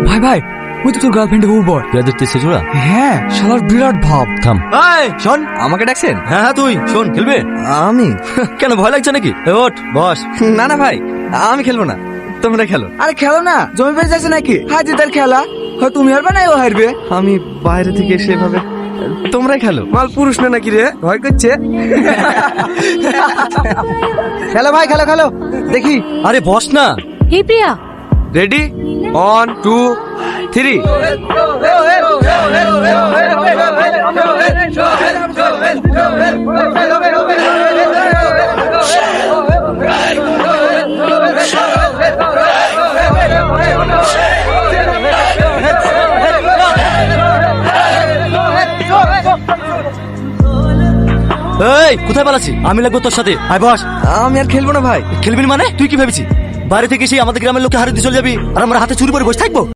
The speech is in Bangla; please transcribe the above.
ভাই ভাই, ওই তো তোর গার্লফ্রেন্ডে হবু বল। বিয়া দেখতে এসেছো ওরা? হ্যাঁ, শালার বিরাট ভাব। থাম। এই শোন, আমাকে ডাকছেন? হ্যাঁ হ্যাঁ, তুই শোন, খেলবে? আমি? কেন, ভয় লাগছে নাকি? এ, ওঠ বস। না না ভাই, আমি খেলবো না, তোমরা খেলো। আরে খেলো না, জমি পেয়ে যাচ্ছে নাকি? হাজিদার খেলা হয়, তুমি হারবে না ও হারবে। আমি বাইরে থেকে এসে এভাবে, তোমরাই খেলো। মাল পুরুষ না নাকি রে, ভয় করছে। খেলো ভাই, খেলো খেলো, দেখি। আরে বস না। হে প্রিয়া, রেডি, 1 2 3। এই কোথায় পালাচ্ছি? আমি লাগবো তোর সাথে, আয় বস। আমি আর খেলবো না ভাই। খেলবি না মানে? তুই কি ভেবেছিস বাড়ি থেকে এসে আমাদের গ্রামের লোককে হারিয়ে দিয়ে চলে যাবি আর আমরা হাতে চুরি করে বসে থাকবো?